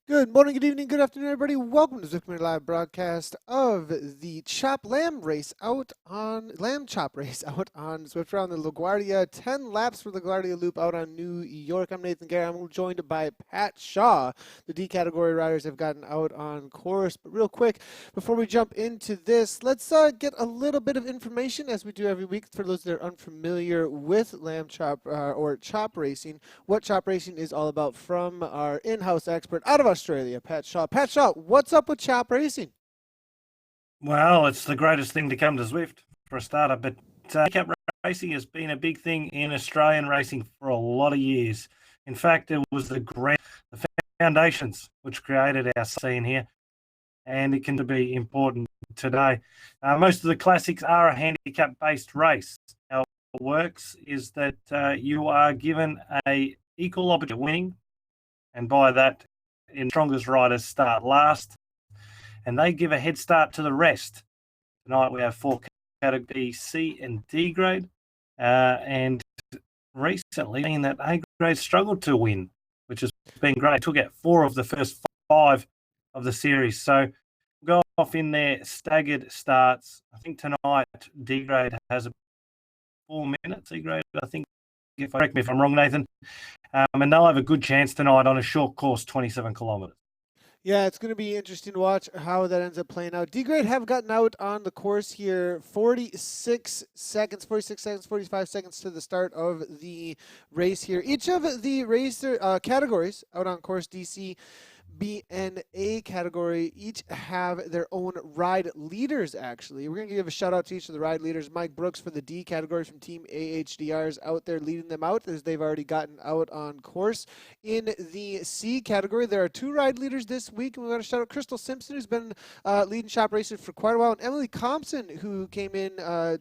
Good morning, good evening, good afternoon, everybody. Welcome to Zwiftman Live broadcast of the Chop Lamb race out on Lamb Chop race out on Zwift around the LaGuardia. 10 laps for the LaGuardia Loop out on New York. I'm Nathan Gary. I'm joined by Pat Shaw. The D category riders have gotten out on course. But real quick, before we jump into this, let's get a little bit of information as we do every week for those that are unfamiliar with Lamb Chop or Chop racing. What Chop racing is all about from our in-house expert out of Australia, Pat Shaw. Pat Shaw, what's up with Chop racing? Well, it's the greatest thing to come to Zwift for a starter, but handicap racing has been a big thing in Australian racing for a lot of years. In fact, it was the foundations which created our scene here, and it can be important today. Most of the classics are a handicap-based race. How it works is that you are given a equal opportunity of winning, and by that, in strongest riders start last, and they give a head start to the rest. Tonight we have four categories, C and D grade, and recently in that A grade struggled to win, which has been great. Took out 4 of the first 5 of the series. So we'll go off in their staggered starts. I think tonight D grade has 4 minutes. C grade, I think, correct me if I'm wrong, Nathan. And they'll have a good chance tonight on a short course, 27 kilometres. Yeah, it's going to be interesting to watch how that ends up playing out. D-Grade have gotten out on the course here 46 seconds, 45 seconds to the start of the race here. Each of the racer categories out on course, DC, B, and A category, each have their own ride leaders, actually. We're going to give a shout out to each of the ride leaders. Mike Brooks for the D category from Team AHDR is out there leading them out as they've already gotten out on course. In the C category, there are 2 ride leaders this week, and we want to shout out Crystal Simpson, who's been leading Chop Racing for quite a while, and Emily Compson, who came in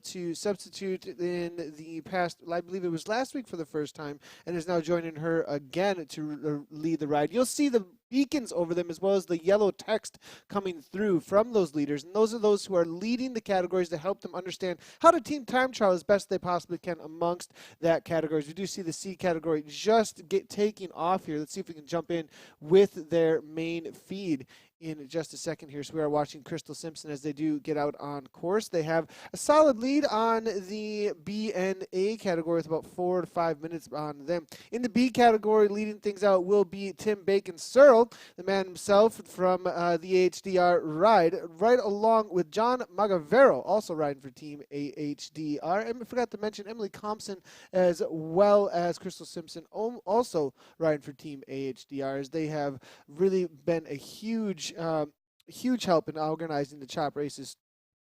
to substitute in the past, I believe it was last week for the first time, and is now joining her again to lead the ride. You'll see the beacons over them as well as the yellow text coming through from those leaders, and those are those who are leading the categories to help them understand how to team time trial as best they possibly can amongst that categories. We do see the C category just taking off here. Let's see if we can jump in with their main feed in just a second here. So we are watching Crystal Simpson as they do get out on course. They have a solid lead on the B and A category with about 4 to 5 minutes on them. In the B category, leading things out will be Tim Bacon-Searle, the man himself from the HDR ride, right along with John Magavero, also riding for Team AHDR. And I forgot to mention Emily Compson as well as Crystal Simpson, also riding for Team AHDR, as they have really been a huge help in organizing the Chop races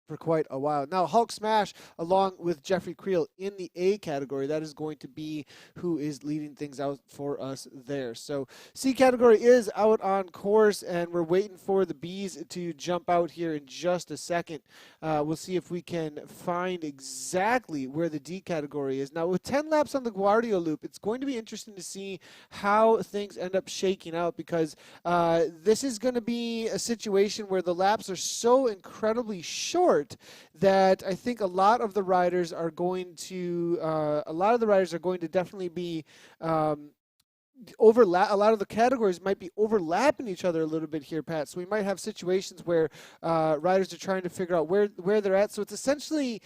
for quite a while. Now, Hulk Smash, along with Jeffrey Creel in the A category, that is going to be who is leading things out for us there. So C category is out on course, and we're waiting for the Bs to jump out here in just a second. We'll see if we can find exactly where the D category is. Now, with 10 laps on the Guardia Loop, it's going to be interesting to see how things end up shaking out, because this is going to be a situation where the laps are so incredibly short that I think a lot of the riders are going to definitely be overlap. A lot of the categories might be overlapping each other a little bit here, Pat. So we might have situations where riders are trying to figure out where they're at. So it's essentially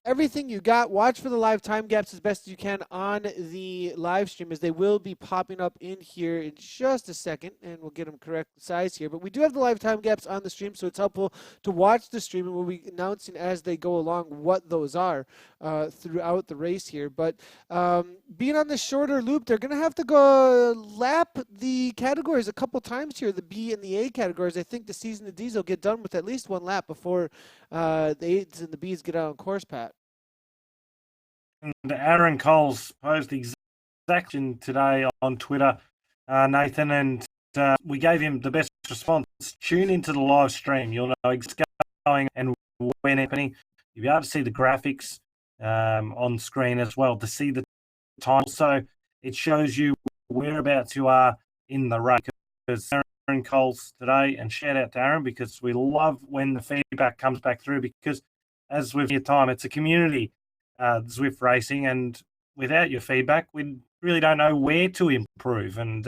everything you got. Watch for the live time gaps as best you can on the live stream, as they will be popping up in here in just a second, and we'll get them correct size here. But we do have the live time gaps on the stream, so it's helpful to watch the stream, and we'll be announcing as they go along what those are throughout the race here. But being on the shorter loop, they're going to have to go lap the categories a couple times here, the B and the A categories. I think the C's and the D's will get done with at least one lap before the A's and the B's get out on course, Pat. And Aaron Coles posed the exact question today on Twitter, Nathan, and we gave him the best response. Tune into the live stream. You'll know exactly what's going and when happening. You'll be able to see the graphics on screen as well to see the time. Also, it shows you whereabouts you are in the race. Because Aaron Coles today, and shout out to Aaron, because we love when the feedback comes back through, because as with your time, it's a community, Zwift racing, and without your feedback, we really don't know where to improve. And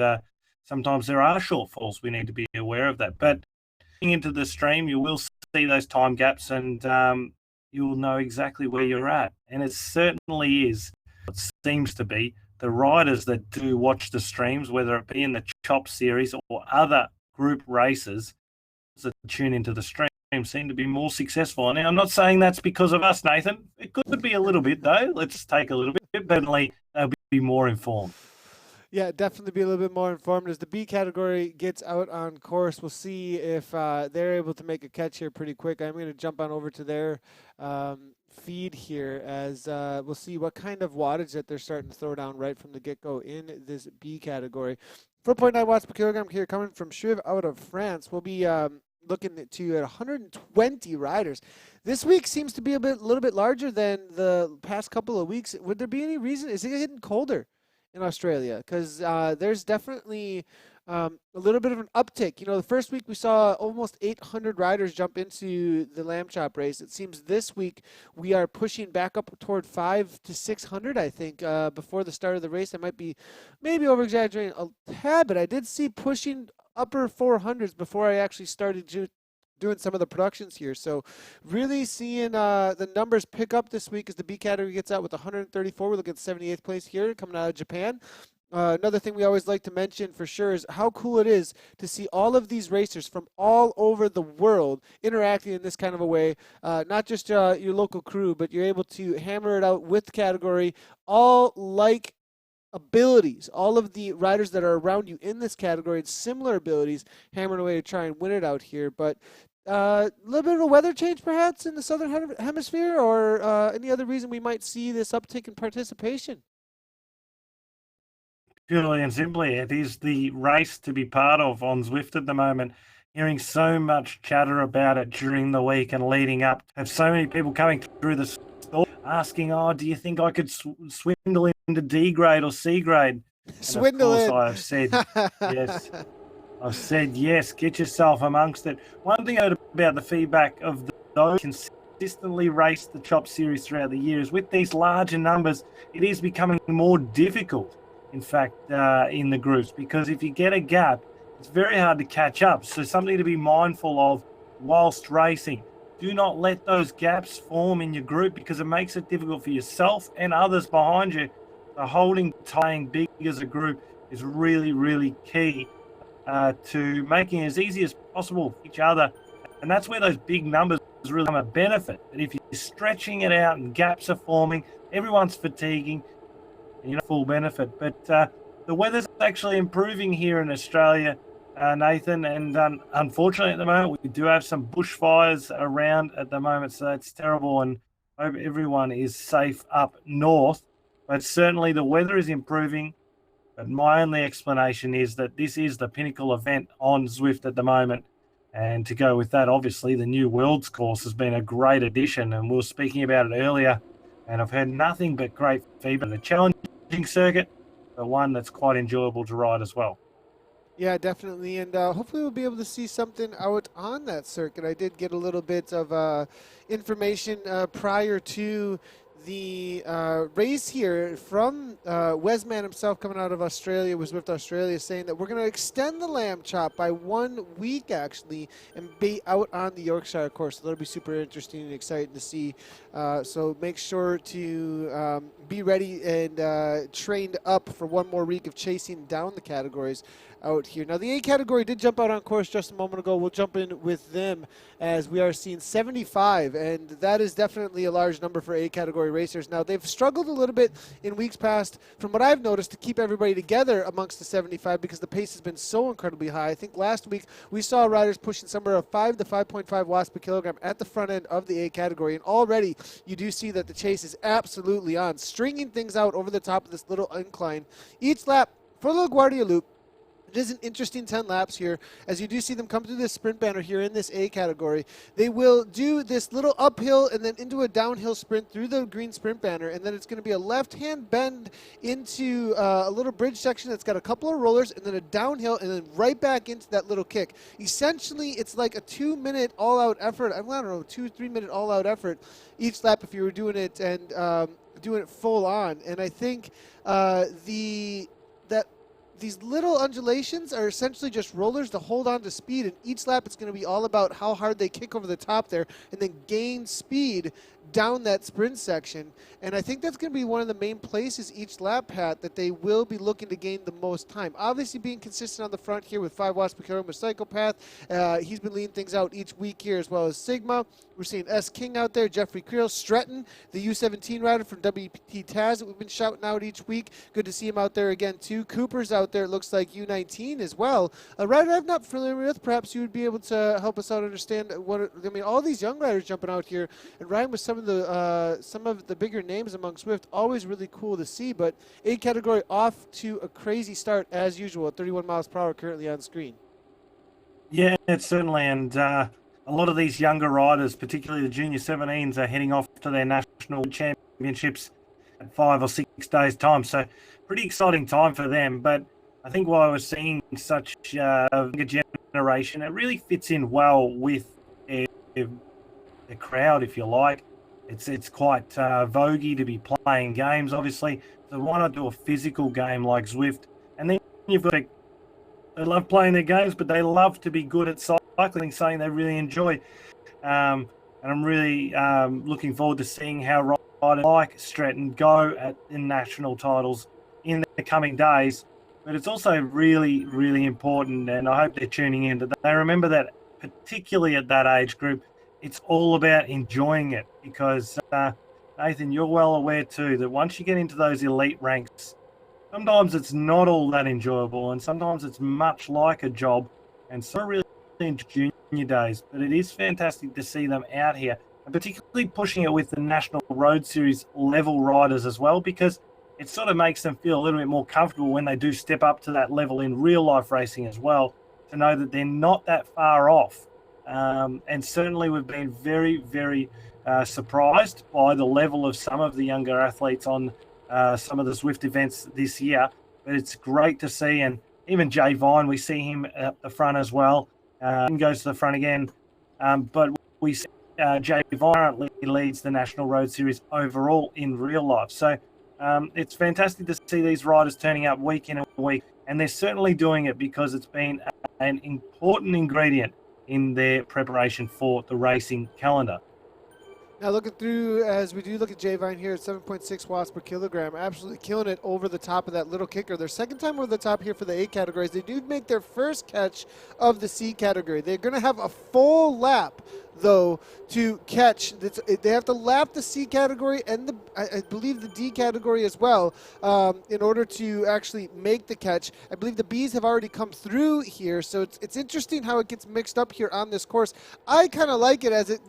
sometimes there are shortfalls. We need to be aware of that. But into the stream, you will see those time gaps, and you'll know exactly where you're at. And it certainly is, it seems to be, the riders that do watch the streams, whether it be in the Chop series or other group races that tune into the stream, seem to be more successful. And I'm not saying that's because of us, Nathan. It could be a little bit, though. Let's take a little bit. Definitely, they'll be more informed. Yeah, definitely be a little bit more informed. As the B category gets out on course, we'll see if they're able to make a catch here pretty quick. I'm going to jump on over to their feed here as we'll see what kind of wattage that they're starting to throw down right from the get-go in this B category. 4.9 watts per kilogram here coming from Chiv out of France. We'll be looking to at 120 riders. This week seems to be a little bit larger than the past couple of weeks. Would there be any reason? Is it getting colder in Australia? Because there's definitely a little bit of an uptick. You know, the first week we saw almost 800 riders jump into the lamb chop race. It seems this week we are pushing back up toward 500 to 600, I think, before the start of the race. I might be maybe over-exaggerating a tad, but I did see pushing upper 400s before I actually started doing some of the productions here. So really seeing the numbers pick up this week as the B category gets out with 134. We're looking at 78th place here coming out of Japan. Another thing we always like to mention for sure is how cool it is to see all of these racers from all over the world interacting in this kind of a way. Not just your local crew, but you're able to hammer it out with the category, all like abilities. All of the riders that are around you in this category, it's similar abilities, hammering away to try and win it out here. But a little bit of a weather change perhaps in the southern hemisphere, or any other reason we might see this uptick in participation? Purely and simply, it is the race to be part of on Zwift at the moment. Hearing so much chatter about it during the week and leading up. Have so many people coming through the store asking, "Oh, do you think I could swindle into D grade or C grade?" Swindle and of it. course, I've said yes. I've said yes. Get yourself amongst it. One thing I heard about the feedback of those who consistently race the Chop series throughout the years, with these larger numbers, it is becoming more difficult. In fact, in the groups, because if you get a gap, it's very hard to catch up. So something to be mindful of whilst racing. Do not let those gaps form in your group, because it makes it difficult for yourself and others behind you. So tying big as a group is really, really key to making it as easy as possible for each other. And that's where those big numbers really come a benefit. But if you're stretching it out and gaps are forming, everyone's fatiguing, full benefit. But the weather's actually improving here in Australia, Nathan, and unfortunately at the moment we do have some bushfires around at the moment, so that's terrible, and I hope everyone is safe up north. But certainly the weather is improving. But my only explanation is that this is the pinnacle event on Zwift at the moment. And to go with that, obviously the new Worlds course has been a great addition, and we were speaking about it earlier, and I've heard nothing but great feedback. A challenging circuit, but one that's quite enjoyable to ride as well. Yeah, definitely, and hopefully we'll be able to see something out on that circuit. I did get a little bit of information prior to the race here from Wesman himself coming out of Australia, was with Australia, saying that we're going to extend the lamb chop by 1 week actually and be out on the Yorkshire course. So that'll be super interesting and exciting to see. So make sure to be ready and trained up for 1 more week of chasing down the categories out here. Now the A category did jump out on course just a moment ago. We'll jump in with them as we are seeing 75, and that is definitely a large number for A category racers. Now they've struggled a little bit in weeks past, from what I've noticed, to keep everybody together amongst the 75 because the pace has been so incredibly high. I think last week we saw riders pushing somewhere of 5 to 5.5 watts per kilogram at the front end of the A category, and already you do see that the chase is absolutely on, stringing things out over the top of this little incline. Each lap for the LaGuardia Loop, it is an interesting 10 laps here, as you do see them come through this sprint banner here in this A category. They will do this little uphill and then into a downhill sprint through the green sprint banner, and then it's going to be a left-hand bend into a little bridge section that's got a couple of rollers, and then a downhill, and then right back into that little kick. Essentially, it's like a 2-minute all-out effort. I don't know, 2-3 minute all-out effort each lap if you were doing it and doing it full on. And I think these little undulations are essentially just rollers to hold on to speed, and each lap it's going to be all about how hard they kick over the top there and then gain speed down that sprint section. And I think that's going to be one of the main places each lap, Pat, that they will be looking to gain the most time. Obviously being consistent on the front here with 5 watts per kilogram with Psychopath. He's been leading things out each week here, as well as Sigma. We're seeing S. King out there, Jeffrey Creel, Stretton, the U17 rider from WPT Taz that we've been shouting out each week. Good to see him out there again too. Cooper's out there, it looks like U19 as well. A rider I'm not familiar with, perhaps you would be able to help us out understand what, I mean, all these young riders jumping out here and riding with some of the bigger names among Swift, always really cool to see. But A category off to a crazy start as usual at 31 miles per hour currently on screen. Yeah, it's certainly, and a lot of these younger riders, particularly the junior 17s, are heading off to their national championships at 5 or 6 days' time. So pretty exciting time for them. But I think why we're seeing such a younger generation, it really fits in well with the crowd, if you like. It's quite voguey to be playing games, obviously. So why not do a physical game like Zwift? And then you've got they love playing their games, but they love to be good at cycling, something they really enjoy. And I'm really looking forward to seeing how riders like Stretton go at the national titles in the coming days. But it's also really, really important, and I hope they're tuning in, that they remember that, particularly at that age group, it's all about enjoying it, because, Nathan, you're well aware too that once you get into those elite ranks, sometimes it's not all that enjoyable, and sometimes it's much like a job, and so really in junior days. But it is fantastic to see them out here, and particularly pushing it with the National Road Series level riders as well, because it sort of makes them feel a little bit more comfortable when they do step up to that level in real life racing as well, to know that they're not that far off. And certainly we've been very, very surprised by the level of some of the younger athletes on some of the Zwift events this year. But it's great to see. And even Jay Vine, we see him at the front as well. Goes to the front again. But we see Jay Vine currently leads the National Road Series overall in real life. So it's fantastic to see these riders turning up week in and week. And they're certainly doing it because it's been an important ingredient in their preparation for the racing calendar. Now looking through, as we do look at J-Vine here at 7.6 watts per kilogram, absolutely killing it over the top of that little kicker. Their second time over the top here for the A categories. They do make their first catch of the C category. They're going to have a full lap, though, to catch. They have to lap the C category and I believe the D category as well in order to actually make the catch. I believe the Bs have already come through here, so it's interesting how it gets mixed up here on this course. I kind of like it as it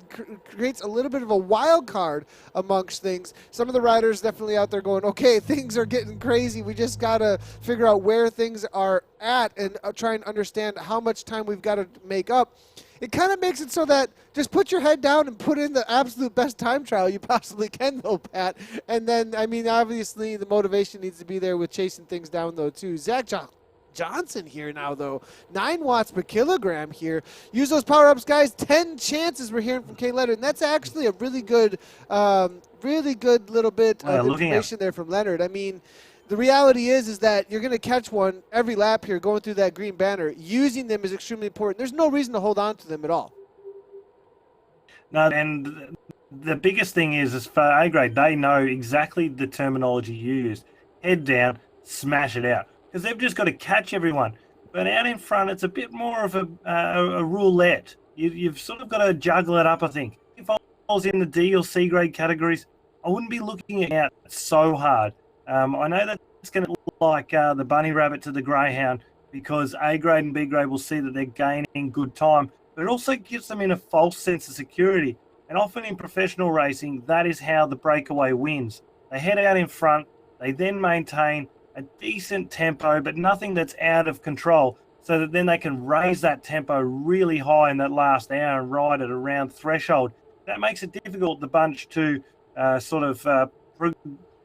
creates a little bit of a wild card amongst things. Some of the riders definitely out there going, okay, things are getting crazy. We just got to figure out where things are at and try and understand how much time we've got to make up. It kind of makes it so that just put your head down and put in the absolute best time trial you possibly can, though, Pat. And then, I mean, obviously the motivation needs to be there with chasing things down, though, too. Zach Johnson here now, though. 9 watts per kilogram here. Use those power-ups, guys. 10 chances we're hearing from Kane Leonard. And that's actually a really good little bit of information there from Leonard. I mean, the reality is that you're going to catch one every lap here going through that green banner. Using them is extremely important. There's no reason to hold on to them at all. No, and the biggest thing is for A grade, they know exactly the terminology used. Head down, smash it out. Because they've just got to catch everyone. But out in front, it's a bit more of a roulette. You've sort of got to juggle it up, I think. If I was in the D or C grade categories, I wouldn't be looking at it so hard. I know that it's going to look like the bunny rabbit to the greyhound, because A grade and B grade will see that they're gaining good time, but it also gives them in a false sense of security. And often in professional racing, that is how the breakaway wins. They head out in front, they then maintain a decent tempo, but nothing that's out of control, so that then they can raise that tempo really high in that last hour and ride it around threshold. That makes it difficult, the bunch, to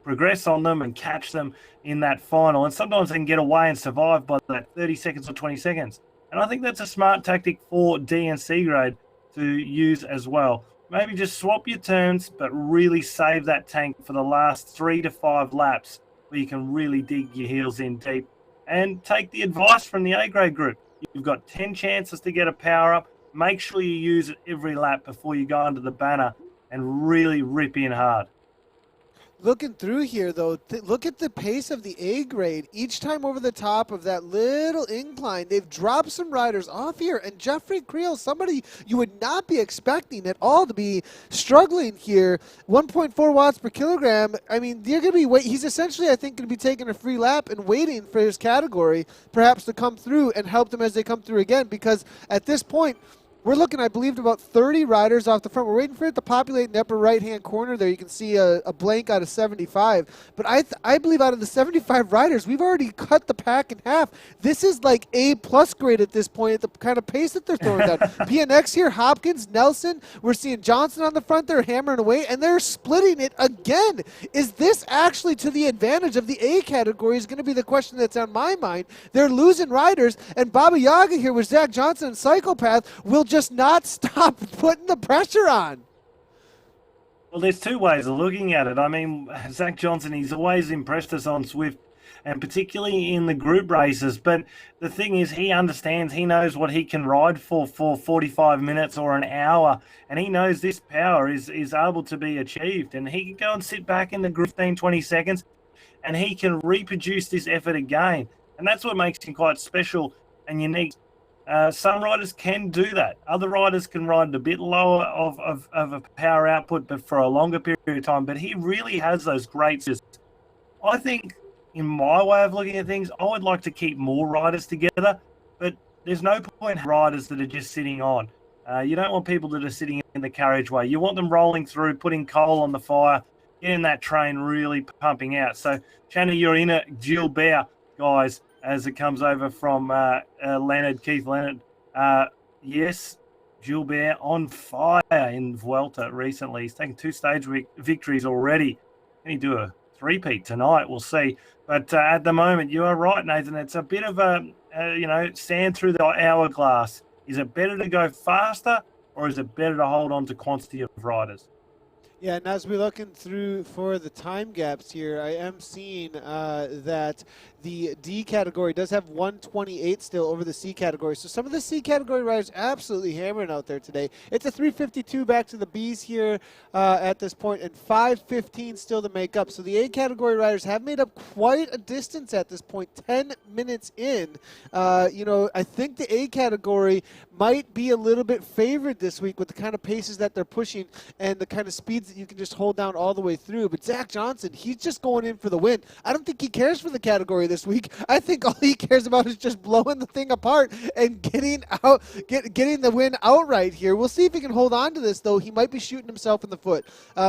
progress on them and catch them in that final. And sometimes they can get away and survive by that 30 seconds or 20 seconds. And I think that's a smart tactic for D and C grade to use as well. Maybe just swap your turns, but really save that tank for the last 3 to 5 laps where you can really dig your heels in deep. and take the advice from the A-grade group. You've got 10 chances to get a power-up. Make sure you use it every lap before you go under the banner and really rip in hard. Looking through here, though, look at the pace of the A grade. Each time over the top of that little incline, they've dropped some riders off here. And Jeffrey Creel, somebody you would not be expecting at all to be struggling here. 1.4 watts per kilogram. I mean, you're going to be he's essentially, I think, going to be taking a free lap and waiting for his category perhaps to come through and help them as they come through again. Because at this point, we're looking, I believe, about 30 riders off the front. We're waiting for it to populate in the upper right-hand corner there. You can see a blank out of 75. But I believe out of the 75 riders, we've already cut the pack in half. This is like A-plus grade at this point at the kind of pace that they're throwing down. PNX here, Hopkins, Nelson. We're seeing Johnson on the front there hammering away, and they're splitting it again. Is this actually to the advantage of the A category is going to be the question that's on my mind. They're losing riders, and Baba Yaga here with Zach Johnson and Psychopath will just not stop putting the pressure on. Well, there's two ways of looking at it. I mean, Zach Johnson, he's always impressed us on Zwift, and particularly in the group races. But the thing is, he understands, he knows what he can ride for 45 minutes or an hour, and he knows this power is able to be achieved. And he can go and sit back in the group 15, 20 seconds, and he can reproduce this effort again. And that's what makes him quite special and unique. Some riders can do that. Other riders can ride a bit lower of a power output, but for a longer period of time. But he really has those great. I think, in my way of looking at things, I would like to keep more riders together, but there's no point in riders that are just sitting on. You don't want people that are sitting in the carriageway. You want them rolling through, putting coal on the fire, getting that train really pumping out. So, Shanna, you're in it. Gilbert, guys, as it comes over from Keith Leonard. Yes, Gilbert on fire in Vuelta recently. He's taken 2 stage victories already. Can he do a three-peat tonight? We'll see. But at the moment, you are right, Nathan. It's a bit of a, sand through the hourglass. Is it better to go faster, or is it better to hold on to quantity of riders? Yeah, and as we're looking through for the time gaps here, I am seeing that the D category does have 128 still over the C category. So some of the C category riders absolutely hammering out there today. It's a 352 back to the Bs here at this point, and 515 still to make up. So the A category riders have made up quite a distance at this point, 10 minutes in. I think the A category might be a little bit favored this week with the kind of paces that they're pushing and the kind of speeds that you can just hold down all the way through. But Zach Johnson, he's just going in for the win. I don't think he cares for the category this week. I think all he cares about is just blowing the thing apart and getting the win outright here. We'll see if he can hold on to this, though. He might be shooting himself in the foot.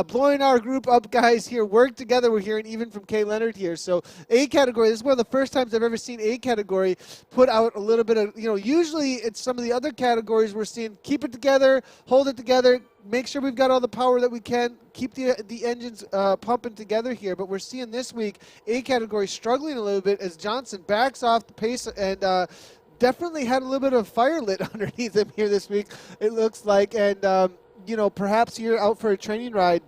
Blowing our group up, guys, here. Work together, we're hearing even from Kay Leonard here. So A category, this is one of the first times I've ever seen A category put out a little bit of, usually it's some of the other categories we're seeing keep it together, hold it together, make sure we've got all the power that we can, keep the engines pumping together here. But we're seeing this week A category struggling a little bit as Johnson backs off the pace and definitely had a little bit of fire lit underneath him here this week, it looks like. And, perhaps you're out for a training ride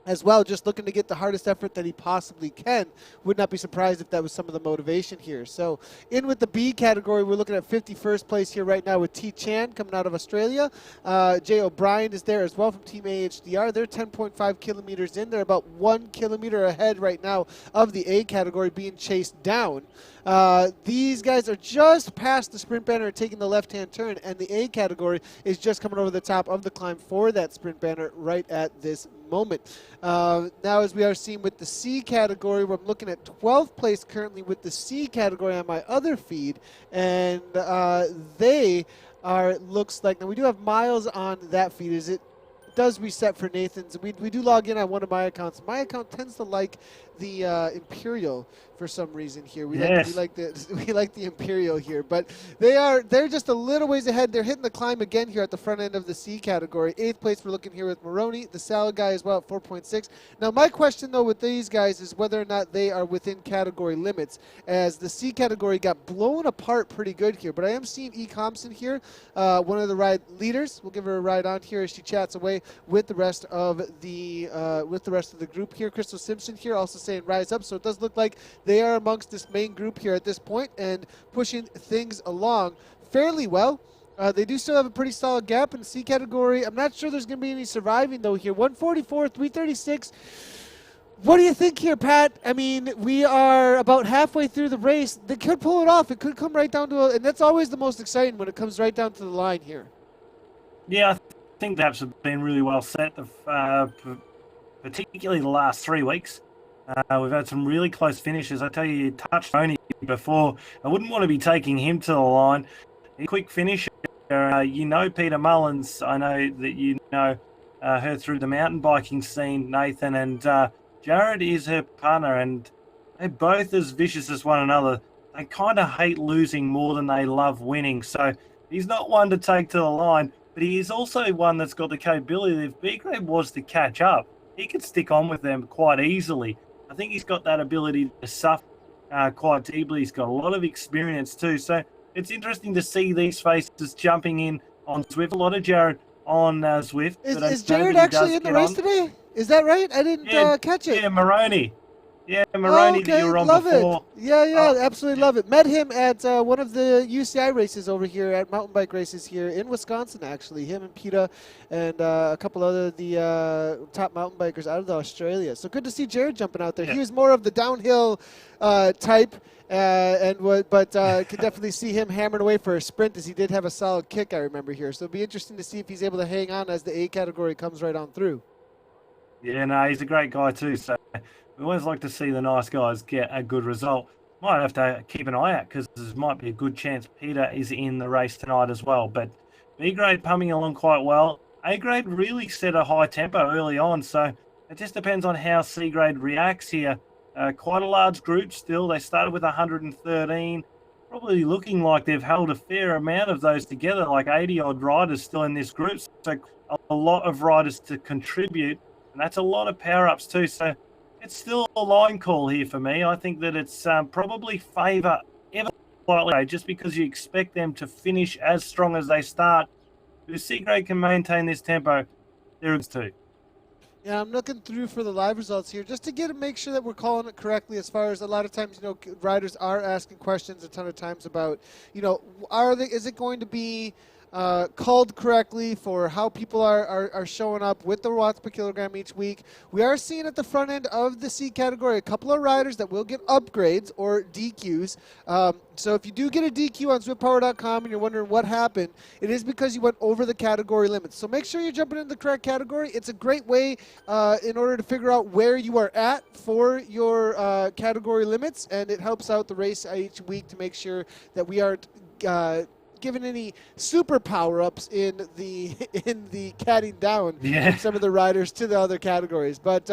as well, just looking to get the hardest effort that he possibly can. Would not be surprised if that was some of the motivation here. So in with the B category, we're looking at 51st place here right now with T. Chan coming out of Australia. Jay O'Brien is there as well from Team AHDR. They're 10.5 kilometers in. They're about 1 kilometer ahead right now of the A category, being chased down. These guys are just past the sprint banner, taking the left-hand turn, and the A category is just coming over the top of the climb for that sprint banner right at this moment. Now, as we are seeing with the C category, where I'm looking at 12th place currently with the C category on my other feed, and they are, looks like, now we do have miles on that feed. It does reset for Nathan's. We do log in on one of my accounts. My account tends to like the Imperial for some reason here. We like the Imperial here, but they're just a little ways ahead. They're hitting the climb again here at the front end of the C category. 8th place we're looking here with Maroney, the Salad guy as well at 4.6. Now my question though with these guys is whether or not they are within category limits, as the C category got blown apart pretty good here. But I am seeing E. Compson here, one of the ride leaders. We'll give her a ride on here as she chats away. with the rest of the group here. Crystal Simpson here also saying rise up. So it does look like they are amongst this main group here at this point and pushing things along fairly well. They do still have a pretty solid gap in the C category. I'm not sure there's going to be any surviving, though, here. 144, 336. What do you think here, Pat? I mean, we are about halfway through the race. They could pull it off. It could come right down to and that's always the most exciting when it comes right down to the line here. Yeah, I think the apps have been really well set, particularly the last 3 weeks. We've had some really close finishes. I tell you, you touched Tony before. I wouldn't want to be taking him to the line. A quick finisher. Peter Mullins. I know that you know her through the mountain biking scene, Nathan, and Jared is her partner, and they're both as vicious as one another. They kind of hate losing more than they love winning, so he's not one to take to the line, but he is also one that's got the capability that if B-Grade was to catch up, he could stick on with them quite easily. I think he's got that ability to suffer quite deeply. He's got a lot of experience too, so it's interesting to see these faces jumping in on Zwift. A lot of Jared on Zwift. Is Jared actually in the race today? Is that right? I didn't catch it. Yeah, Maroney. Yeah, Maroney that you were on love before. It. Yeah, absolutely love it. Met him at one of the UCI races over here at mountain bike races here in Wisconsin, actually. Him and PETA and a couple other the top mountain bikers out of Australia. So good to see Jared jumping out there. Yeah. He was more of the downhill type, but could definitely see him hammering away for a sprint as he did have a solid kick, I remember here. So it'll be interesting to see if he's able to hang on as the A category comes right on through. Yeah, no, he's a great guy too. So we always like to see the nice guys get a good result. Might have to keep an eye out because there might be a good chance Peter is in the race tonight as well. But B-grade pumping along quite well. A-grade really set a high tempo early on, so it just depends on how C-grade reacts here. Quite a large group still. They started with 113, probably looking like they've held a fair amount of those together, like 80-odd riders still in this group. So a lot of riders to contribute, and that's a lot of power-ups too. So it's still a line call here for me. I think that it's probably favour ever slightly, just because you expect them to finish as strong as they start. If C-grade can maintain this tempo, there is too. Yeah, I'm looking through for the live results here just to make sure that we're calling it correctly. As far as a lot of times, riders are asking questions a ton of times about, is it going to be called correctly for how people are showing up with the watts per kilogram each week. We are seeing at the front end of the C category a couple of riders that will get upgrades or DQs. So if you do get a DQ on ZwiftPower.com and you're wondering what happened, it is because you went over the category limits. So make sure you're jumping into the correct category. It's a great way in order to figure out where you are at for your category limits, and it helps out the race each week to make sure that we aren't given any super power-ups in the catting down from some of the riders to the other categories. But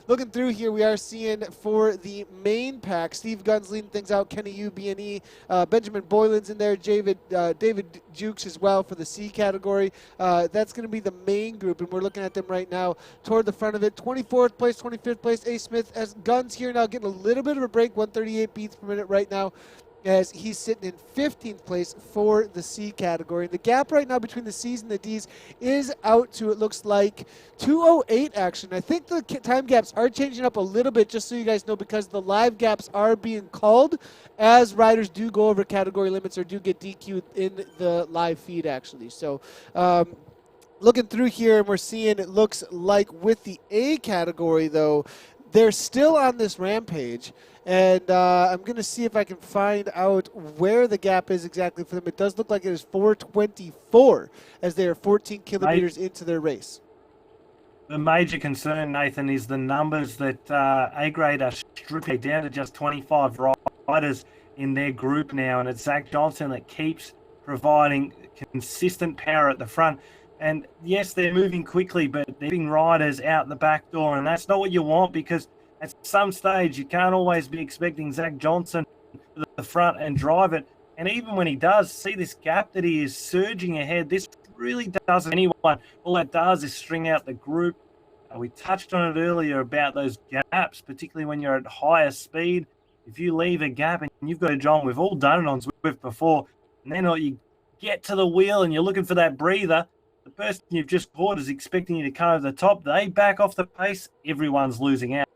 looking through here, we are seeing for the main pack, Steve Gunn's leading things out, Kenny Yu, B&E, Benjamin Boylan's in there, David Jukes as well for the C category. That's going to be the main group, and we're looking at them right now toward the front of it. 24th place, 25th place, A. Smith as Gunn's here now getting a little bit of a break, 138 beats per minute right now, as he's sitting in 15th place for the C category. The gap right now between the C's and the D's is out to, it looks like, 2:08 action. I think the time gaps are changing up a little bit, just so you guys know, because the live gaps are being called as riders do go over category limits or do get DQ'd in the live feed, actually. So looking through here, and we're seeing it looks like with the A category, though, they're still on this rampage. And I'm going to see if I can find out where the gap is exactly for them. It does look like it is 4:24 as they are 14 kilometers into their race. The major concern, Nathan, is the numbers that A-grade are stripping down to just 25 riders in their group now. And it's Zach Johnson that keeps providing consistent power at the front. And yes, they're moving quickly, but they're leaving riders out the back door. And that's not what you want, because at some stage, you can't always be expecting Zach Johnson to the front and drive it. And even when he does, see this gap that he is surging ahead. This really doesn't anyone. All that does is string out the group. We touched on it earlier about those gaps, particularly when you're at higher speed. If you leave a gap and you've got a John, we've all done it on Zwift before, and then you get to the wheel and you're looking for that breather, the person you've just caught is expecting you to come over the top. They back off the pace. Everyone's losing out.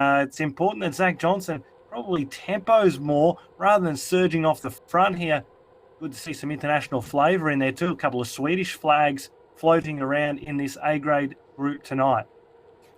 It's important that Zach Johnson probably tempos more rather than surging off the front here. Good to see some international flavour in there too. A couple of Swedish flags floating around in this A-grade group tonight.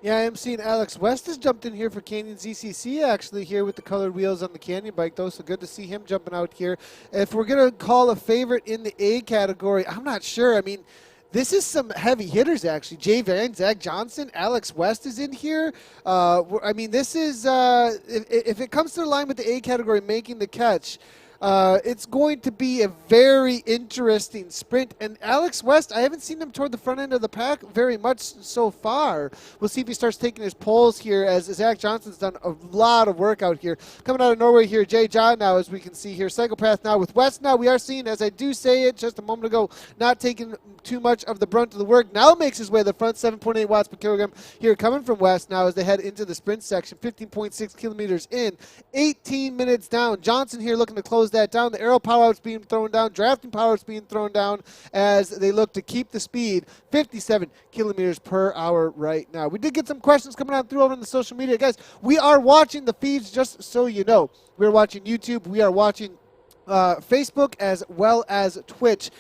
Yeah, I am seeing Alex West has jumped in here for Canyon ZCC actually here with the colored wheels on the Canyon bike though, so good to see him jumping out here. If we're going to call a favorite in the A category, I'm not sure. I mean, this is some heavy hitters actually. Jay Van, Zach Johnson, Alex West is in here. I mean, this is, if it comes to the line with the A category making the catch, it's going to be a very interesting sprint. And Alex West, I haven't seen him toward the front end of the pack very much so far. We'll see if he starts taking his poles here as Zach Johnson's done a lot of work out here. Coming out of Norway here, Jay John now, as we can see here. Psychopath now with West now. We are seeing, as I do say it just a moment ago, not taking too much of the brunt of the work. Now makes his way to the front, 7.8 watts per kilogram here coming from West now as they head into the sprint section, 15.6 kilometers in, 18 minutes down. Johnson here looking to close that down. The aero power-ups being thrown down, drafting power-ups being thrown down as they look to keep the speed, 57 kilometers per hour right now. We did get some questions coming on through over on the social media. Guys, we are watching the feeds just so you know. We're watching YouTube. We are watching Facebook as well as Twitch.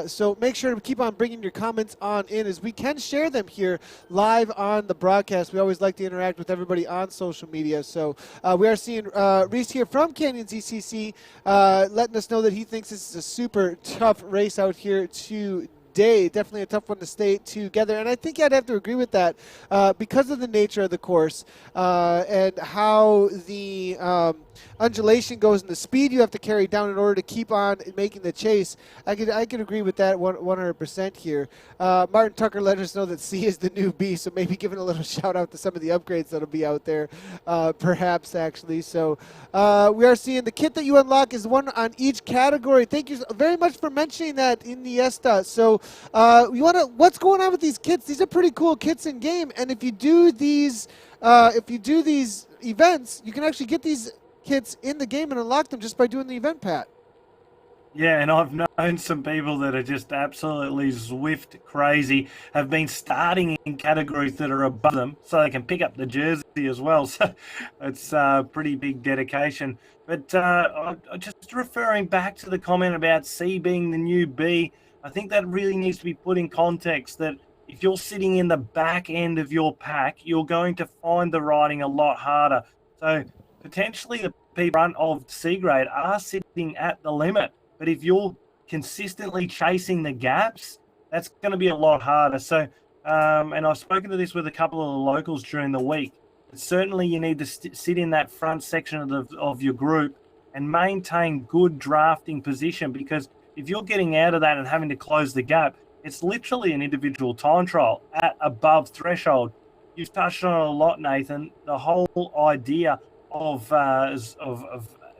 So make sure to keep on bringing your comments on in as we can share them here live on the broadcast. We always like to interact with everybody on social media. So we are seeing Reese here from Canyon ZCC letting us know that he thinks this is a super tough race out here today. Definitely a tough one to stay together, and I think I'd have to agree with that because of the nature of the course and how the undulation goes and the speed you have to carry down in order to keep on making the chase. I could agree with that 100% here. Martin Tucker let us know that C is the new B, so maybe giving a little shout out to some of the upgrades that'll be out there, perhaps actually. So we are seeing the kit that you unlock is one on each category. Thank you very much for mentioning that, Iniesta. So what's going on with these kits? These are pretty cool kits in game, and if you do these events, you can actually get these kits in the game and unlock them just by doing the event, Pat. Yeah, and I've known some people that are just absolutely Zwift crazy, have been starting in categories that are above them so they can pick up the jersey as well. So it's a pretty big dedication. But just referring back to the comment about C being the new B, I think that really needs to be put in context that if you're sitting in the back end of your pack, you're going to find the riding a lot harder. So potentially the people in front of C grade are sitting at the limit. But if you're consistently chasing the gaps, that's going to be a lot harder. So, and I've spoken to this with a couple of the locals during the week. But certainly you need to sit in that front section of your group and maintain good drafting position, because if you're getting out of that and having to close the gap, it's literally an individual time trial at above threshold. You've touched on it a lot, Nathan. The whole idea of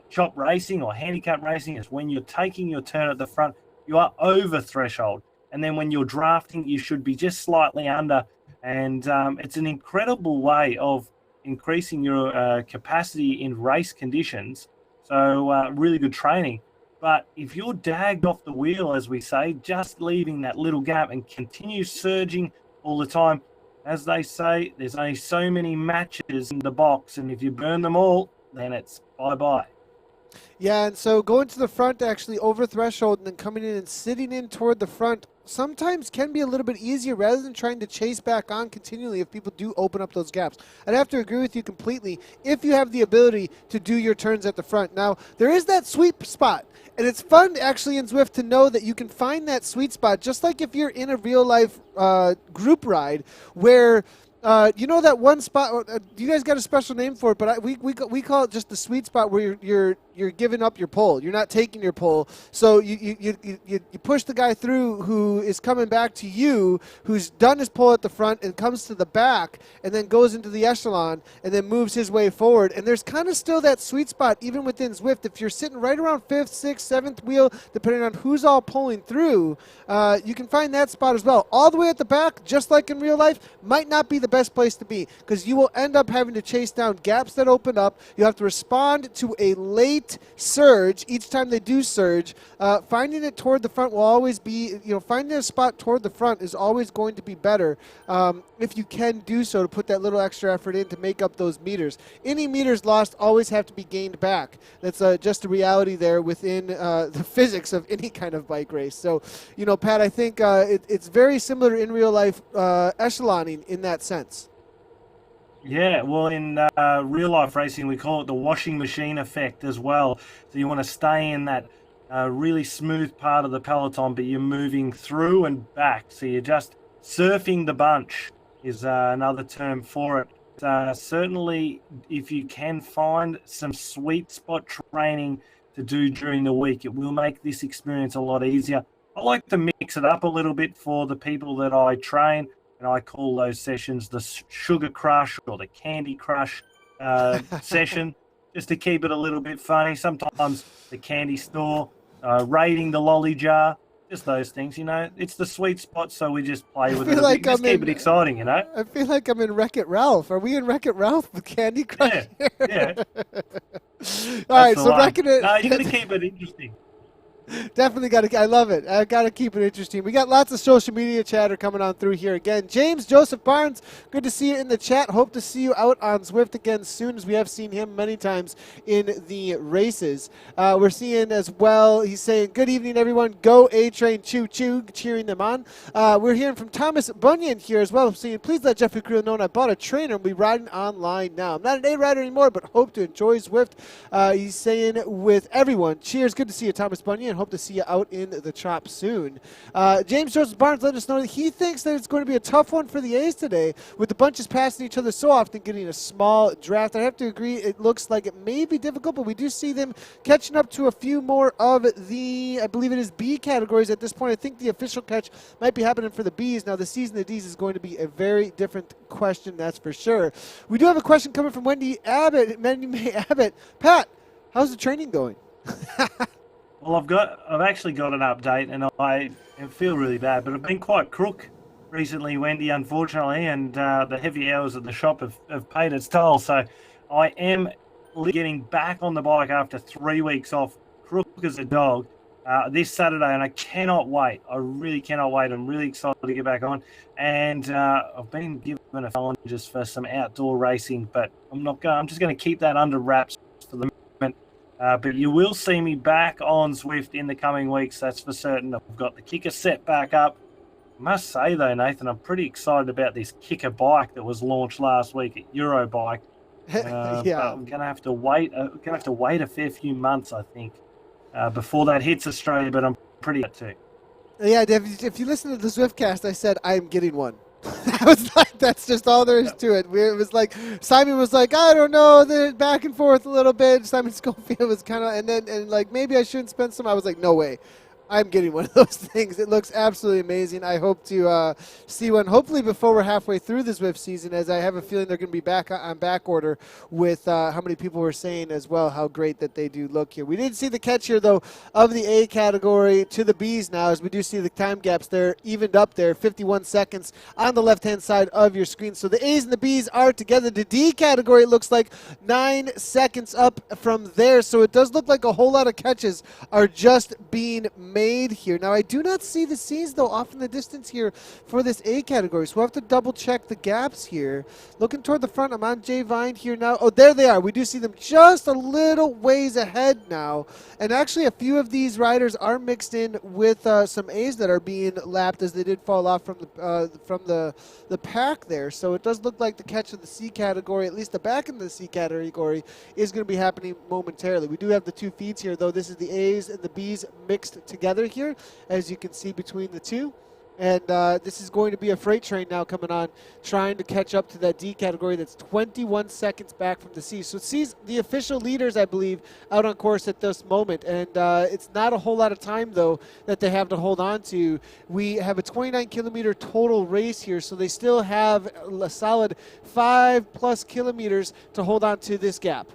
chop racing or handicap racing is when you're taking your turn at the front, you are over threshold. And then when you're drafting, you should be just slightly under. And it's an incredible way of increasing your capacity in race conditions. So really good training. But if you're dagged off the wheel, as we say, just leaving that little gap and continue surging all the time, as they say, there's only so many matches in the box. And if you burn them all, then it's bye-bye. Yeah, and so going to the front actually over threshold and then coming in and sitting in toward the front sometimes can be a little bit easier rather than trying to chase back on continually if people do open up those gaps. I'd have to agree with you completely if you have the ability to do your turns at the front. Now, there is that sweet spot, and it's fun actually in Zwift to know that you can find that sweet spot, just like if you're in a real-life group ride where you know that one spot. You guys got a special name for it, but we call it just the sweet spot where you're giving up your pole. You're not taking your pole, so you push the guy through who is coming back to you, who's done his pole at the front and comes to the back, and then goes into the echelon and then moves his way forward. And there's kind of still that sweet spot even within Zwift. If you're sitting right around 5th, 6th, 7th wheel, depending on who's all pulling through, you can find that spot as well. All the way at the back, just like in real life, might not be the the best place to be, because you will end up having to chase down gaps that open up. You have to respond to a late surge each time they do surge. Finding it toward the front will always be, finding a spot toward the front is always going to be better if you can do so, to put that little extra effort in to make up those meters. Any meters lost always have to be gained back. That's just a reality there within the physics of any kind of bike race. So, Pat, I think it's very similar in real life echeloning in that sense. Yeah, well, in real life racing, we call it the washing machine effect as well. So you want to stay in that really smooth part of the peloton, but you're moving through and back. So you're just surfing the bunch is another term for it. Certainly, if you can find some sweet spot training to do during the week, it will make this experience a lot easier. I like to mix it up a little bit for the people that I train, and I call those sessions the Sugar Crush or the Candy Crush session, just to keep it a little bit funny. Sometimes the candy store, raiding the lolly jar, just those things, It's the sweet spot, so we just play with it. Like just keep it exciting, I feel like I'm in Wreck-It Ralph. Are we in Wreck-It Ralph with Candy Crush? Yeah. All right, so Wreck-It. No, you got to keep it interesting. Definitely got to. I love it. I got to keep it interesting. We got lots of social media chatter coming on through here again. James Joseph Barnes, good to see you in the chat. Hope to see you out on Zwift again soon, as we have seen him many times in the races. We're seeing as well, he's saying, good evening, everyone. Go A-Train, choo choo, cheering them on. We're hearing from Thomas Bunyan here as well, saying, please let Jeffrey Creel know I bought a trainer and we'll be riding online now. I'm not an A-rider anymore, but hope to enjoy Zwift. He's saying, with everyone, cheers. Good to see you, Thomas Bunyan. Hope to see you out in the chop soon. James Joseph Barnes let us know that he thinks that it's going to be a tough one for the A's today, with the bunches passing each other so often, getting a small draft. I have to agree, it looks like it may be difficult, but we do see them catching up to a few more of the, I believe it is B categories at this point. I think the official catch might be happening for the Bs. Now, the Cs and the Ds is going to be a very different question, that's for sure. We do have a question coming from Wendy May Abbott. Pat, how's the training going? Well, I've actually got an update, and I feel really bad, but I've been quite crook recently, Wendy, unfortunately, and the heavy hours at the shop have paid its toll. So I am getting back on the bike after 3 weeks off, crook as a dog, this Saturday, and I cannot wait. I really cannot wait. I'm really excited to get back on, and I've been given a challenge just for some outdoor racing, but I'm just going to keep that under wraps for the moment. But you will see me back on Zwift in the coming weeks, that's for certain. I've got the Kicker set back up. I must say, though, Nathan, I'm pretty excited about this Kicker bike that was launched last week at Eurobike. Yeah. But I'm going to have to wait. A fair few months, I think, before that hits Australia. But I'm pretty too. Yeah, if you listen to the Zwiftcast, I said I'm getting one. I was like, that's just all there is to it. It was like, Simon was like, I don't know, they're back and forth a little bit. Simon Schofield was kind of, and like, maybe I shouldn't spend some. I was like, no way. I'm getting one of those things. It looks absolutely amazing. I hope to see one, hopefully before we're halfway through the Zwift season, as I have a feeling they're going to be back on back order with how many people were saying as well how great that they do look here. We did see the catch here, though, of the A category to the Bs now, as we do see the time gaps there evened up there, 51 seconds on the left-hand side of your screen. So the A's and the Bs are together. The D category, it looks like 9 seconds up from there. So it does look like a whole lot of catches are just being made here. Now, I do not see the C's, though, off in the distance here for this A category, so we'll have to double-check the gaps here. Looking toward the front, I'm on Jay Vine here now. Oh, there they are. We do see them just a little ways ahead now, and actually a few of these riders are mixed in with some A's that are being lapped, as they did fall off from the pack there. So it does look like the catch of the C category, at least the back in the C category, is going to be happening momentarily. We do have the two feeds here, though. This is the A's and the B's mixed together here, as you can see between the two. And this is going to be a freight train now coming on, trying to catch up to that D category that's 21 seconds back from the C. So C's the official leaders, I believe, out on course at this moment. And it's not a whole lot of time, though, that they have to hold on to. We have a 29-kilometer total race here, so they still have a solid 5+ kilometers to hold on to this gap.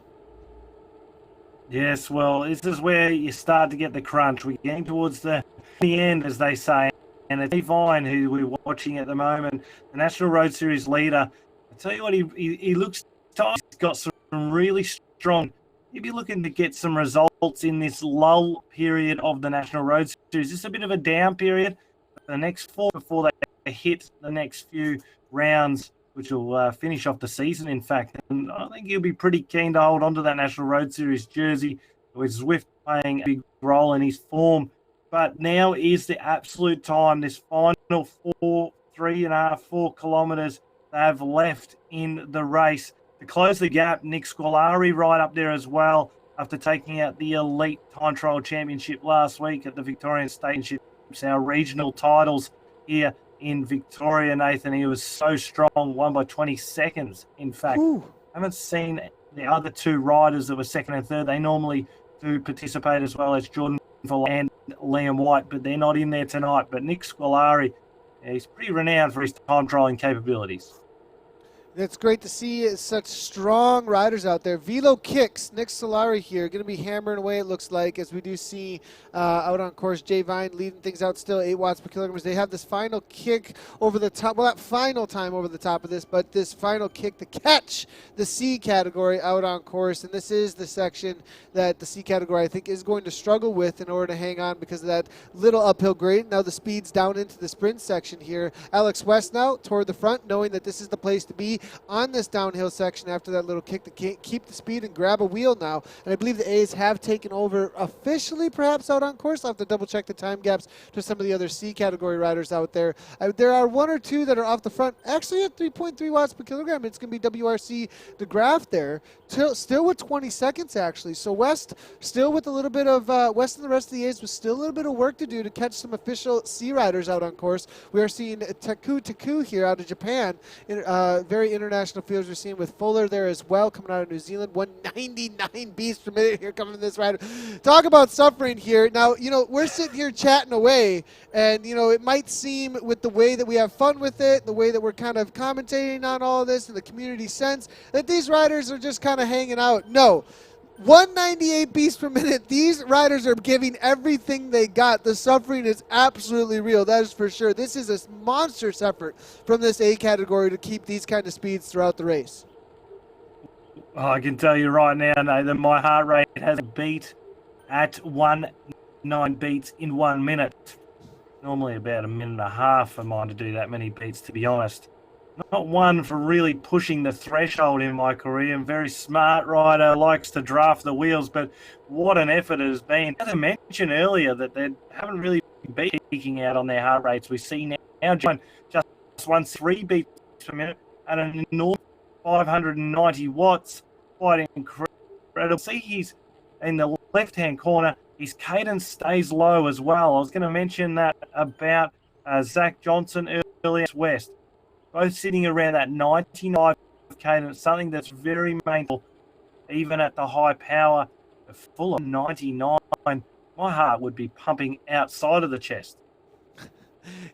Yes, well, this is where you start to get the crunch. We're getting towards the end, as they say. it's Vine, who we're watching at the moment, the National Road Series leader. I tell you what, he looks tight. He's got some really strong. You'd be looking to get some results in this lull period of the National Road Series. This is a bit of a down period. The next 4 before they hit the next few rounds, which will finish off the season, in fact. And I think he'll be pretty keen to hold on to that National Road Series jersey, with Zwift playing a big role in his form. But now is the absolute time. This final 4 kilometres they have left in the race to close the gap. Nick Scolari right up there as well, after taking out the Elite Time Trial Championship last week at the Victorian State Championships, our regional titles here in Victoria, Nathan. He was so strong, won by 20 seconds, in fact. Ooh. I haven't seen the other two riders that were second and third. They normally do participate as well as Jordan Fuller and Liam White, but they're not in there tonight. But Nick Scolari, he's pretty renowned for his time trialing capabilities. It's great to see such strong riders out there. Velo Kicks, Nick Solari here, going to be hammering away, it looks like, as we do see out on course. Jay Vine leading things out still, 8 watts per kilogram. They have this final kick over the top. Well, not final time over the top of this, but this final kick to catch the C category out on course. And this is the section that the C category, I think, is going to struggle with in order to hang on because of that little uphill grade. Now the speed's down into the sprint section here. Alex West now toward the front, knowing that this is the place to be on this downhill section after that little kick to keep the speed and grab a wheel now. And I believe the A's have taken over officially, perhaps, out on course. I'll have to double check the time gaps to some of the other C category riders out there. There are 1 or 2 that are off the front, actually at 3.3 watts per kilogram. It's going to be WRC DeGraff there, still with 20 seconds, actually. So West still with a little bit of, West and the rest of the A's with still a little bit of work to do to catch some official C riders out on course. We are seeing Taku here out of Japan, very international fields. We're seeing with Fuller there as well, coming out of New Zealand. 199 beats per minute here coming from this rider. Talk about suffering here. Now, we're sitting here chatting away, and, it might seem with the way that we have fun with it, the way that we're kind of commentating on all of this and the community sense, that these riders are just kind of hanging out. No. 198 beats per minute. These riders are giving everything they got. The suffering is absolutely real. That is for sure. This is a monstrous effort from this A category to keep these kind of speeds throughout the race. I can tell you right now, Nathan, my heart rate has a beat at 19 beats in 1 minute. Normally about a minute and a half for mine to do that many beats, to be honest. Not one for really pushing the threshold in my career. I'm very smart rider, likes to draft the wheels, but what an effort it has been. As I mentioned earlier, that they haven't really been peaking out on their heart rates. We see now just 3 beats per minute at an enormous 590 watts. Quite incredible. See, he's in the left-hand corner. His cadence stays low as well. I was going to mention that about Zach Johnson earlier. West. Both sitting around that 99 cadence, something that's very maintainable, even at the high power, full of 99. My heart would be pumping outside of the chest.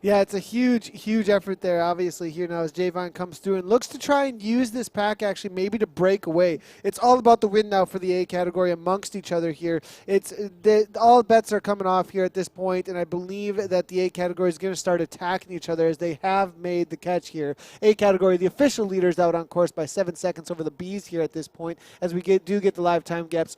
Yeah, it's a huge effort there, obviously, here now as Javon comes through and looks to try and use this pack actually maybe to break away. It's all about the win now for the A category amongst each other here. All bets are coming off here at this point, and I believe that the A category is going to start attacking each other as they have made the catch here. A category, the official leaders out on course by 7 seconds over the Bs here at this point as we do get the live time gaps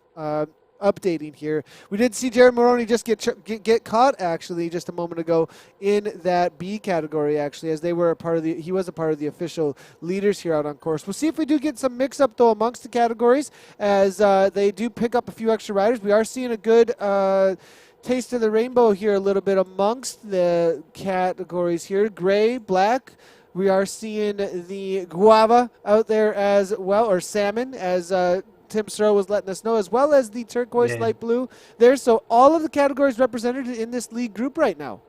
updating here. We did see Jared Maroney just get caught actually just a moment ago in that B category actually, as he was a part of the official leaders here out on course. We'll see if we do get some mix up though amongst the categories as they do pick up a few extra riders. We are seeing a good taste of the rainbow here a little bit amongst the categories here. Gray, black. We are seeing the guava out there as well, or salmon, as Tim Searle was letting us know, as well as the turquoise light blue there. So all of the categories represented in this league group right now.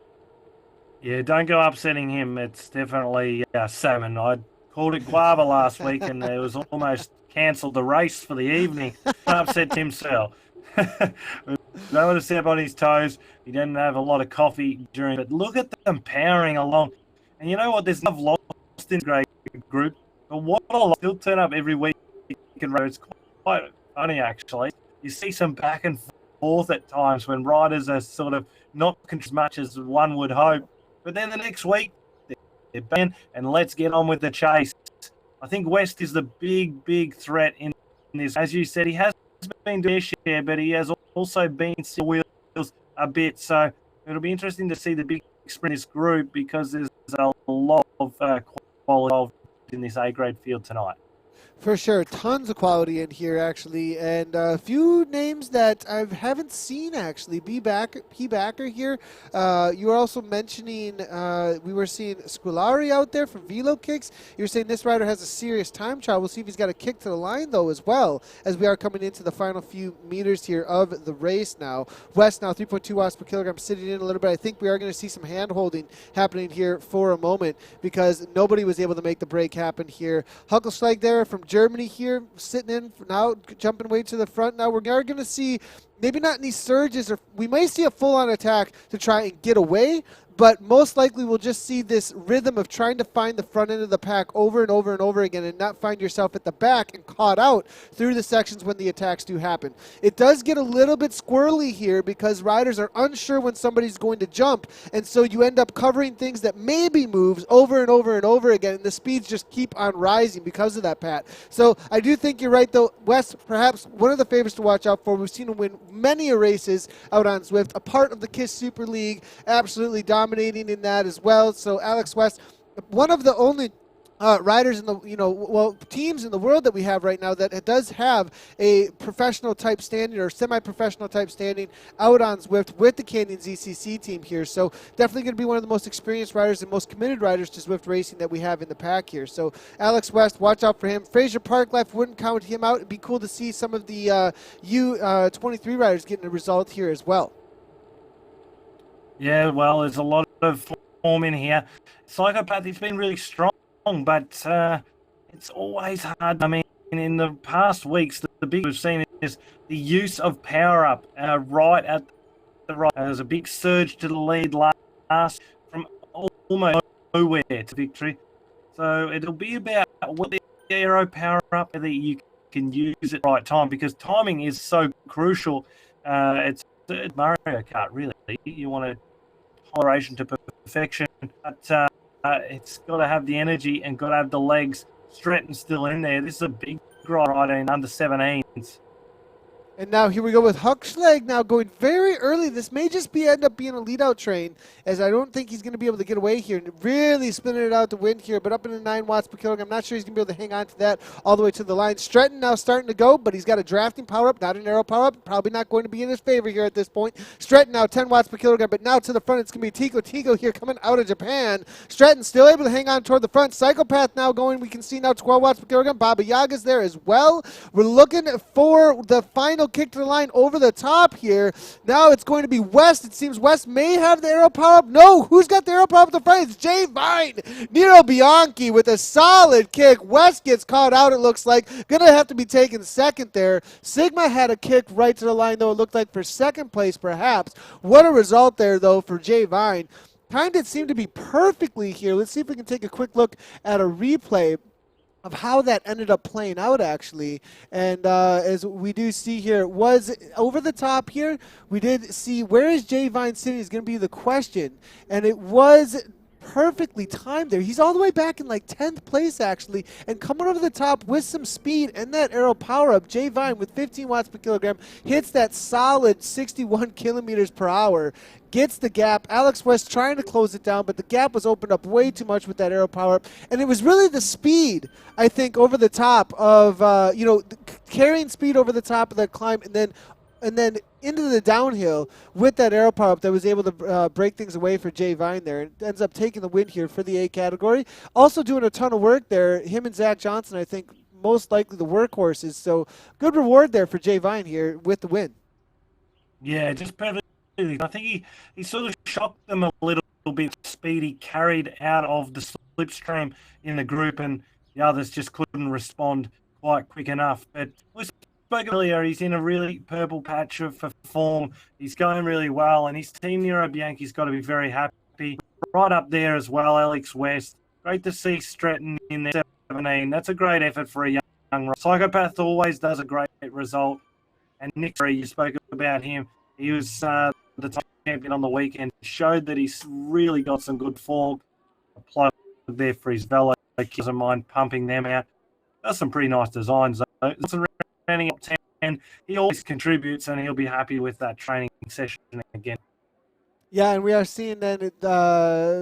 Yeah, don't go upsetting him. It's definitely salmon. I called it guava last week, and it was almost cancelled the race for the evening. Don't upset Tim Searle. Don't want to step on his toes. He didn't have a lot of coffee during, but look at them powering along. And you know what? There's enough lost in the great group, but what a still turn up every week. It's quite funny, actually. You see some back and forth at times when riders are sort of not as much as one would hope. But then the next week, they're banned, and let's get on with the chase. I think West is the big threat in this. As you said, he has been doing his share, but he has also been still wheels a bit. So it'll be interesting to see the big sprint in this group because there's a lot of quality in this A-grade field tonight. For sure, tons of quality in here actually, and a few names that I haven't seen actually. P. Backer here. You were also mentioning we were seeing Scolari out there from Velo Kicks. You were saying this rider has a serious time trial. We'll see if he's got a kick to the line though as well, as we are coming into the final few meters here of the race now. West now 3.2 watts per kilogram, sitting in a little bit. I think we are going to see some hand holding happening here for a moment because nobody was able to make the break happen here. Huckelschlag there from Germany here, sitting in now, jumping way to the front. Now we're going to see maybe not any surges, or we may see a full-on attack to try and get away, but most likely we'll just see this rhythm of trying to find the front end of the pack over and over and over again and not find yourself at the back and caught out through the sections when the attacks do happen. It does get a little bit squirrely here because riders are unsure when somebody's going to jump, and so you end up covering things that maybe moves over and over and over again, and the speeds just keep on rising because of that, Pat. So I do think you're right, though. West, perhaps one of the favorites to watch out for. We've seen him win many races out on Zwift, a part of the KISS Super League, absolutely dominating in that as well. So Alex West, one of the only riders in the, teams in the world that we have right now that does have a professional type standing or semi-professional type standing out on Zwift with the Canyon ZCC team here. So definitely going to be one of the most experienced riders and most committed riders to Zwift racing that we have in the pack here. So Alex West, watch out for him. Fraser Park left, wouldn't count him out. It'd be cool to see some of the U23 riders getting a result here as well. Yeah, well, there's a lot of form in here. Psychopath, he's been really strong, but it's always hard. I mean, in the past weeks, the big we've seen is the use of power up right at the right. There's a big surge to the lead last from almost nowhere to victory. So it'll be about what the aero power up that you can use at the right time, because timing is so crucial. It's Mario Kart, really. You want a toleration to perfection, but it's got to have the energy and got to have the legs. Stratton's still in there. This is a big rider in under 17s. And now here we go with Huckelschlag now going very early. This may just end up being a lead-out train, as I don't think he's going to be able to get away here. And really spinning it out to win here, but up into 9 watts per kilogram. I'm not sure he's going to be able to hang on to that all the way to the line. Stratton now starting to go, but he's got a drafting power-up, not an aero power-up. Probably not going to be in his favor here at this point. Stratton now 10 watts per kilogram, but now to the front it's going to be Tico here coming out of Japan. Stratton still able to hang on toward the front. Psychopath now going, we can see now 12 watts per kilogram. Baba Yaga's there as well. We're looking for the final kick to the line over the top here. Now it's going to be West. It seems West may have the aero power up. No, who's got the aero power up at the front? It's Jay Vine. Nero Bianchi with a solid kick. West gets caught out, it looks like. Gonna have to be taken second there. Sigma had a kick right to the line, though, it looked like for second place perhaps. What a result there, though, for Jay Vine. Kind of seemed to be perfectly here. Let's see if we can take a quick look at a replay of how that ended up playing out, actually. And as we do see here, it was over the top here. We did see where is Jay Vine sitting is going to be the question. And it was perfectly timed there. He's all the way back in like 10th place, actually, and coming over the top with some speed and that aero power-up. Jay Vine with 15 watts per kilogram hits that solid 61 kilometers per hour. Gets the gap. Alex West trying to close it down, but the gap was opened up way too much with that aero power-up. And it was really the speed, I think, over the top of, carrying speed over the top of that climb and then into the downhill with that aero power-up that was able to break things away for Jay Vine there. And ends up taking the win here for the A category. Also doing a ton of work there. Him and Zach Johnson, I think, most likely the workhorses. So good reward there for Jay Vine here with the win. Yeah, just perfect. I think he sort of shocked them a little bit. Speed he carried out of the slipstream in the group, and the others just couldn't respond quite quick enough. But we spoke earlier, he's in a really purple patch for form. He's going really well, and his team Nero Bianchi's got to be very happy. Right up there as well, Alex West. Great to see Stratton in there, 17. That's a great effort for a young rider. Psychopath always does a great result. And Nick, you spoke about him. He was the top champion on the weekend, showed that he's really got some good form. A plug there for his Velo. Doesn't mind pumping them out. That's some pretty nice designs, though. It's running up 10. He always contributes, and he'll be happy with that training session again. Yeah, and we are seeing then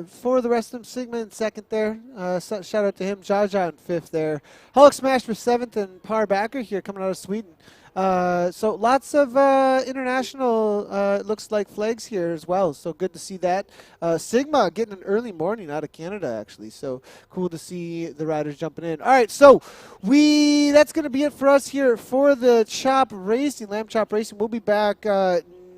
for the rest of them, Sigma in second there. Shout out to him. Jaja in fifth there. Hulk Smash for seventh, and Par Backer here coming out of Sweden. So lots of international, looks like, flags here as well. So good to see that. Sigma getting an early morning out of Canada, actually. So cool to see the riders jumping in. All right, so that's going to be it for us here for the Chop Racing, Lamb Chop Racing. We'll be back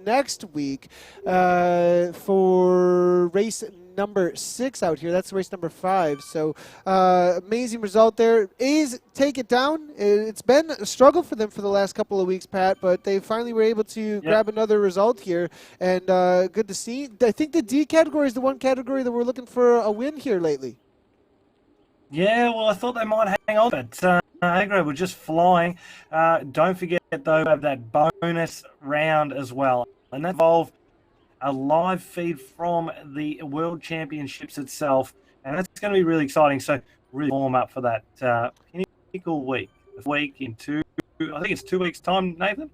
next week for race number 6 out here. That's race number 5. So amazing result there. A's take it down. It's been a struggle for them for the last couple of weeks, Pat, but they finally were able to grab another result here, and good to see. I think the D category is the one category that we're looking for a win here lately. Yeah, well, I thought they might hang on, but Agro were just flying. Don't forget, though, have that bonus round as well, and that involved a live feed from the World Championships itself, and that's going to be really exciting. So really warm up for that Pinnacle week. A week in I think it's 2 weeks' time, Nathan.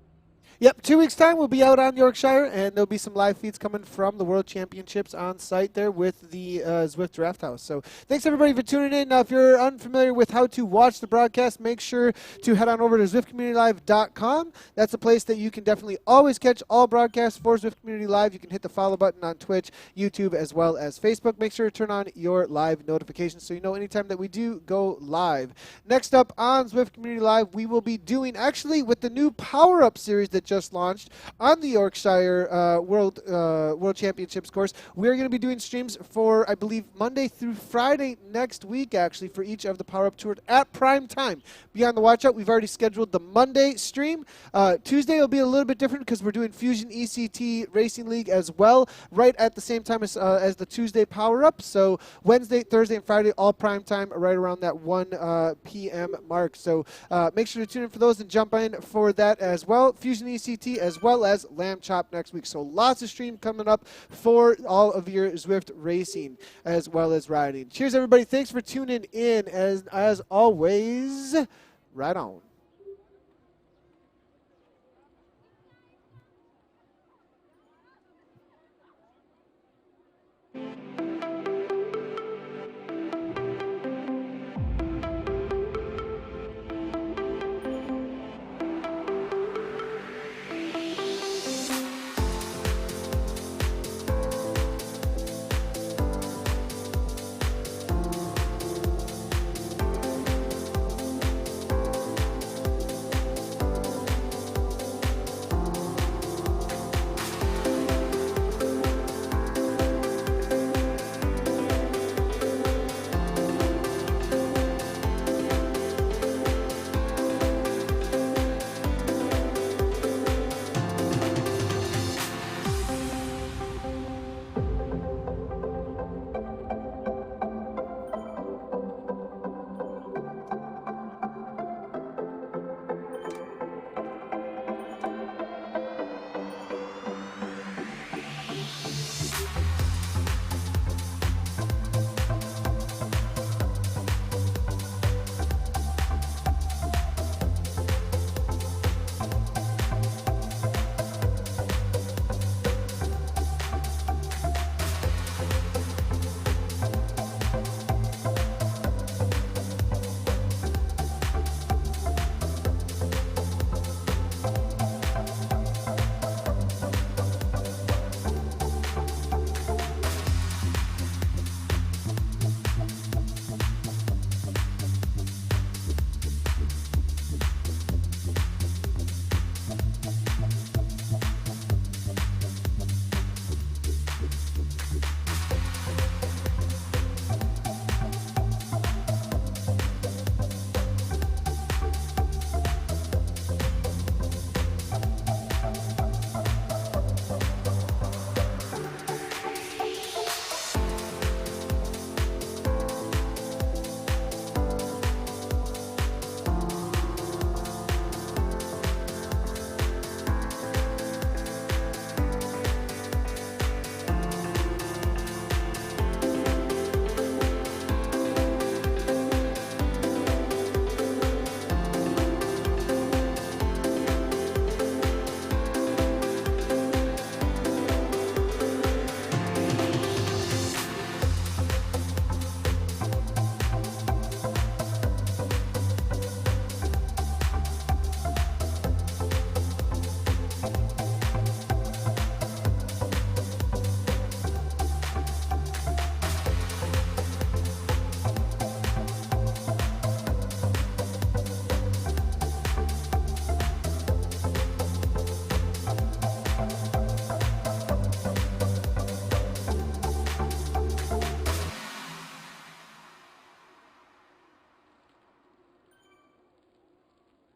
Yep, 2 weeks' time we'll be out on Yorkshire, and there'll be some live feeds coming from the World Championships on site there with the Zwift Draft House. So thanks, everybody, for tuning in. Now, if you're unfamiliar with how to watch the broadcast, make sure to head on over to ZwiftCommunityLive.com. That's a place that you can definitely always catch all broadcasts for Zwift Community Live. You can hit the follow button on Twitch, YouTube, as well as Facebook. Make sure to turn on your live notifications so you know anytime that we do go live. Next up on Zwift Community Live, we will be doing, actually, with the new Power Up series that just launched on the Yorkshire World Championships course. We're going to be doing streams for, I believe, Monday through Friday next week, actually, for each of the Power Up Tours at prime time. Be on the watch out. We've already scheduled the Monday stream. Tuesday will be a little bit different because we're doing Fusion ECT Racing League as well, right at the same time as the Tuesday Power Up. So Wednesday, Thursday, and Friday, all prime time, right around that 1 p.m. mark. So make sure to tune in for those and jump in for that as well. Fusion ECT as well as Lamb Chop next week. So lots of stream coming up for all of your Zwift racing as well as riding. Cheers, everybody. Thanks for tuning in. As always, ride on.